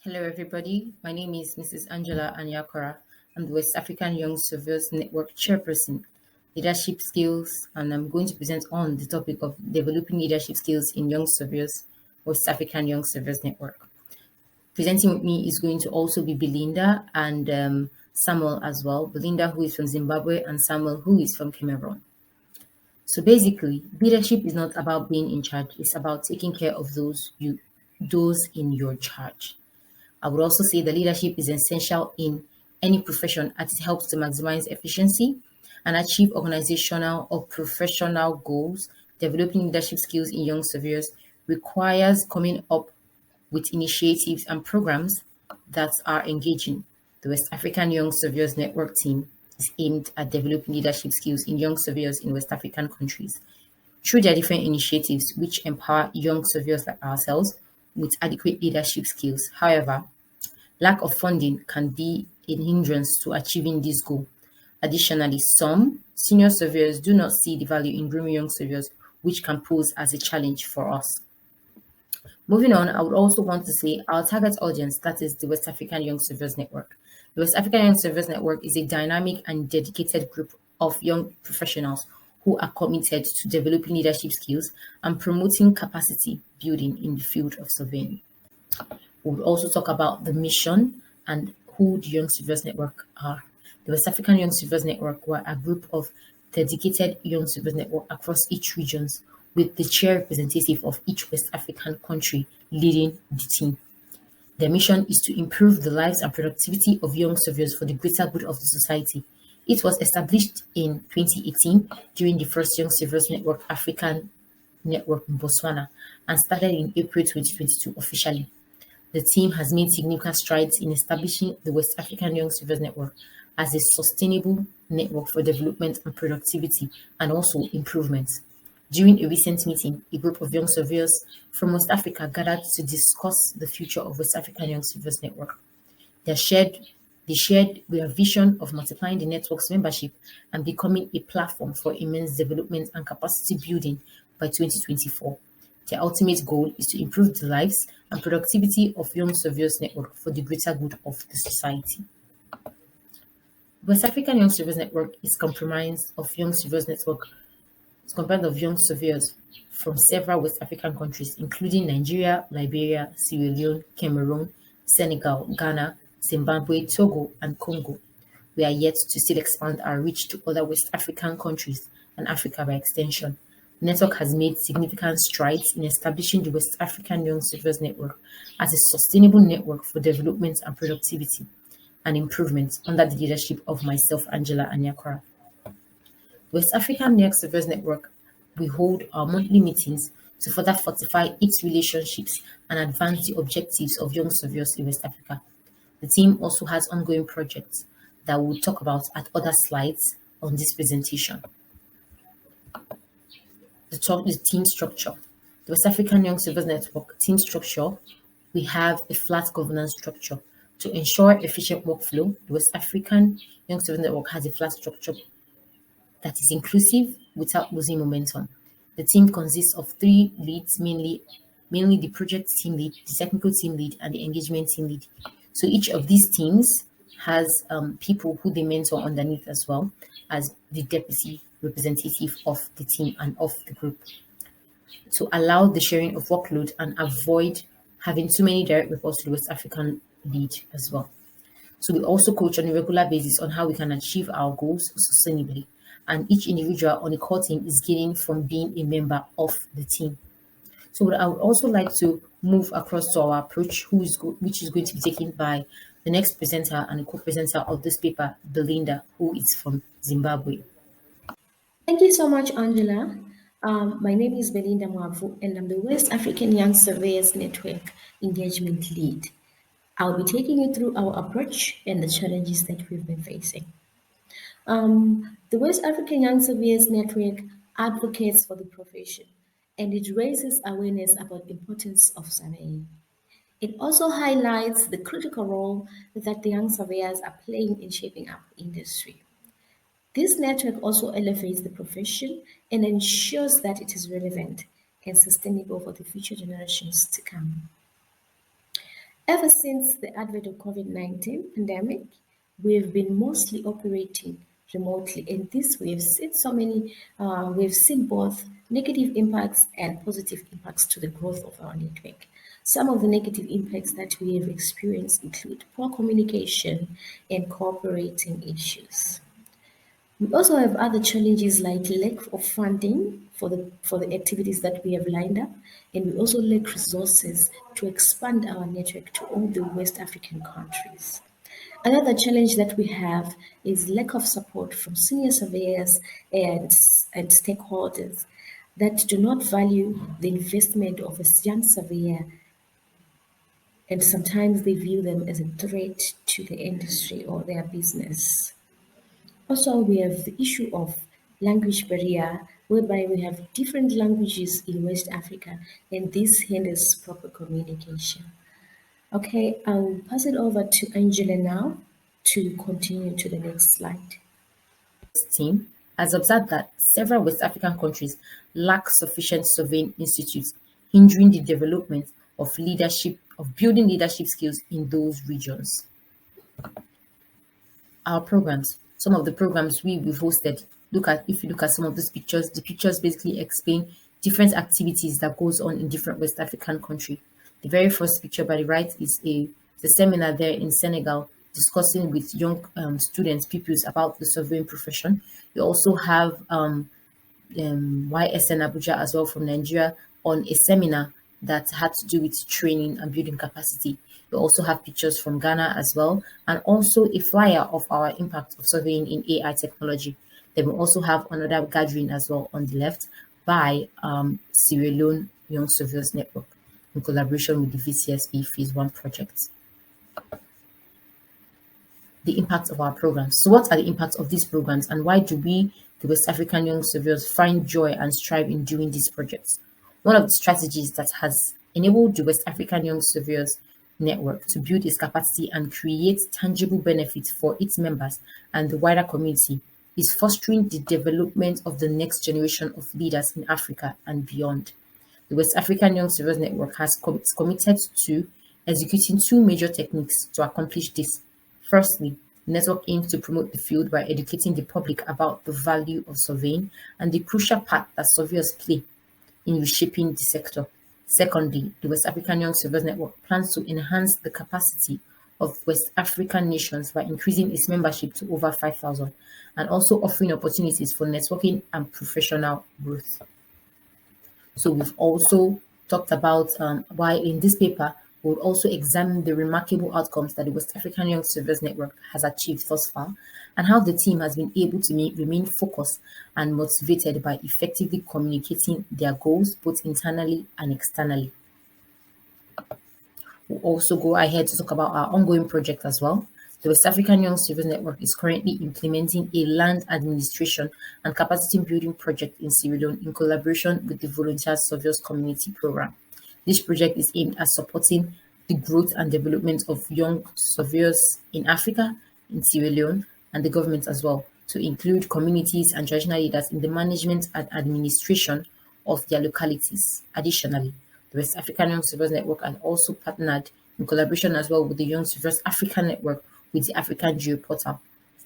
Hello, everybody. My name is Mrs. Angela Anyakora. I'm the West African Young Surveyors Network Chairperson, Leadership Skills, and I'm going to present on the topic of developing leadership skills in young surveyors, West African Young Surveyors Network. Presenting with me is going to also be Belinda and Samuel as well. Belinda, who is from Zimbabwe, and Samuel, who is from Cameroon. So basically, leadership is not about being in charge. It's about taking care of those in your charge. I would also say that leadership is essential in any profession as it helps to maximize efficiency and achieve organizational or professional goals. Developing leadership skills in young surveyors requires coming up with initiatives and programs that are engaging. The West African Young Surveyors Network team is aimed at developing leadership skills in young surveyors in West African countries through their different initiatives, which empower young surveyors like ourselves with adequate leadership skills. However, lack of funding can be a hindrance to achieving this goal. Additionally, some senior surveyors do not see the value in grooming young surveyors, which can pose as a challenge for us. Moving on, I would also want to say our target audience, that is the West African Young Surveyors Network. The West African Young Surveyors Network is a dynamic and dedicated group of young professionals who are committed to developing leadership skills and promoting capacity building in the field of surveying. We will also talk about the mission and who the Young Surveyors Network are. The West African Young Surveyors Network were a group of dedicated young surveyors network across each regions, with the chair representative of each West African country leading the team. Their mission is to improve the lives and productivity of young surveyors for the greater good of the society. It was established in 2018 during the first Young Surveyors Network African Network in Botswana and started in April 2022 officially. The team has made significant strides in establishing the West African Young Surveyors Network as a sustainable network for development and productivity and also improvement. During a recent meeting, a group of young surveyors from West Africa gathered to discuss the future of West African Young Surveyors Network. They shared their vision of multiplying the network's membership and becoming a platform for immense development and capacity building by 2024. Their ultimate goal is to improve the lives and productivity of Young Surveyors Network for the greater good of the society. West African Young Surveyors Network is comprised of young surveyors from several West African countries, including Nigeria, Liberia, Sierra Leone, Cameroon, Senegal, Ghana, Zimbabwe, Togo, and Congo. We are yet to still expand our reach to other West African countries and Africa by extension. The network has made significant strides in establishing the West African Young Surveyors Network as a sustainable network for development and productivity and improvement under the leadership of myself, Angela Anyakora. West African Young Surveyors Network, we hold our monthly meetings to further fortify its relationships and advance the objectives of young surveyors in West Africa. The team also has ongoing projects that we'll talk about at other slides on this presentation. The team structure. The West African Young Surveyors Network team structure, we have a flat governance structure. To ensure efficient workflow, the West African Young Surveyors Network has a flat structure that is inclusive without losing momentum. The team consists of 3 leads, mainly the project team lead, the technical team lead, and the engagement team lead. So each of these teams has people who they mentor underneath as well as the deputy representative of the team and of the group to allow the sharing of workload and avoid having too many direct reports to the West African lead as well. So we also coach on a regular basis on how we can achieve our goals sustainably. And each individual on the core team is gaining from being a member of the team. So I would also like to move across to our approach, which is going to be taken by the next presenter and the co-presenter of this paper, Belinda, who is from Zimbabwe. Thank you so much, Angela. My name is Belinda Mwabvu, and I'm the West African Young Surveyors Network Engagement Lead. I'll be taking you through our approach and the challenges that we've been facing. The West African Young Surveyors Network advocates for the profession, and it raises awareness about the importance of surveying. It also highlights the critical role that the young surveyors are playing in shaping up the industry. This network also elevates the profession and ensures that it is relevant and sustainable for the future generations to come. Ever since the advent of COVID-19 pandemic, we've been mostly operating remotely, and this we've seen both negative impacts and positive impacts to the growth of our network. Some of the negative impacts that we have experienced include poor communication and cooperating issues. We also have other challenges like lack of funding for the activities that we have lined up, and we also lack resources to expand our network to all the West African countries. Another challenge that we have is lack of support from senior surveyors and stakeholders that do not value the investment of a young surveyor, and sometimes they view them as a threat to the industry or their business. Also, we have the issue of language barrier, whereby we have different languages in West Africa, and this hinders proper communication. Okay, I'll pass it over to Angela now to continue to the next slide. Team has observed that several West African countries lack sufficient surveying institutes, hindering the development of building leadership skills in those regions. Our programs, some of the programs we've hosted, if you look at some of these pictures, the pictures basically explain different activities that goes on in different West African country. The very first picture by the right is the seminar there in Senegal discussing with young students, pupils about the surveying profession. You also have WYSAN Abuja as well from Nigeria on a seminar that had to do with training and building capacity. We also have pictures from Ghana as well, and also a flyer of our impact of surveying in AI technology. Then we also have another gathering as well on the left by Sierra Leone Young Surveyors Network in collaboration with the VCSB Phase 1 project. The impact of our programs. So what are the impacts of these programs, and why do we, the West African Young Surveyors, find joy and strive in doing these projects? One of the strategies that has enabled the West African Young Surveyors Network to build its capacity and create tangible benefits for its members and the wider community is fostering the development of the next generation of leaders in Africa and beyond. The West African Young Surveyors Network has committed to executing two major techniques to accomplish this. Firstly, the network aims to promote the field by educating the public about the value of surveying and the crucial part that surveyors play in reshaping the sector. Secondly, the West African Young Surveyors Network plans to enhance the capacity of West African nations by increasing its membership to over 5,000 and also offering opportunities for networking and professional growth. So we've also talked about why in this paper we'll also examine the remarkable outcomes that the West African Young Surveyors Network has achieved thus far and how the team has been able to remain focused and motivated by effectively communicating their goals both internally and externally. We'll also go ahead to talk about our ongoing project as well. The West African Young Surveyors Network is currently implementing a land administration and capacity building project in Sierra Leone in collaboration with the Volunteer Surveyors Community Program. This project is aimed at supporting the growth and development of young surveyors in Africa, in Sierra Leone, and the government as well, to include communities and traditional leaders in the management and administration of their localities. Additionally, the West African Young Surveyors Network has also partnered in collaboration as well with the Young Surveyors Africa Network with the African Geoportal,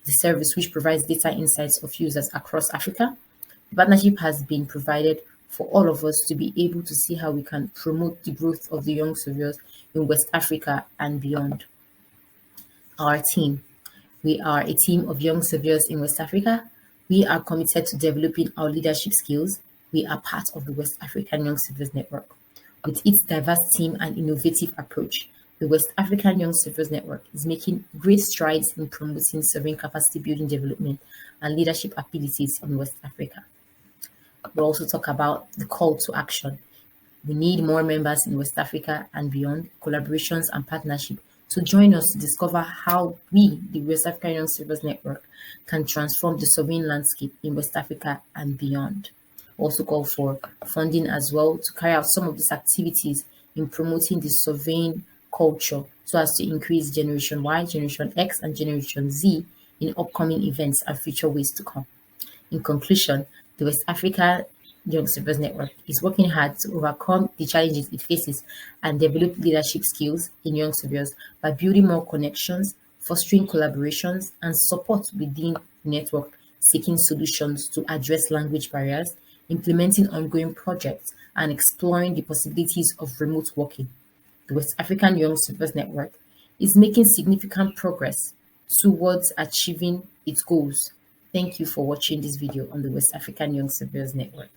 the service which provides data insights of users across Africa. The partnership has been provided for all of us to be able to see how we can promote the growth of the young surveyors in West Africa and beyond. Our team. We are a team of young surveyors in West Africa. We are committed to developing our leadership skills. We are part of the West African Young Surveyors Network. With its diverse team and innovative approach, the West African Young Surveyors Network is making great strides in promoting surveying capacity building development and leadership abilities in West Africa. We'll also talk about the call to action. We need more members in West Africa and beyond, collaborations and partnership to join us to discover how we, the West African Young Surveyors Network, can transform the surveying landscape in West Africa and beyond. We also call for funding as well to carry out some of these activities in promoting the surveying culture so as to increase Generation Y, Generation X, and Generation Z in upcoming events and future ways to come. In conclusion, the West Africa Young Surveyors Network is working hard to overcome the challenges it faces and develop leadership skills in young surveyors by building more connections, fostering collaborations, and support within the network, seeking solutions to address language barriers, implementing ongoing projects, and exploring the possibilities of remote working. The West African Young Surveyors Network is making significant progress towards achieving its goals. Thank you for watching this video on the West African Young Surveyors Network.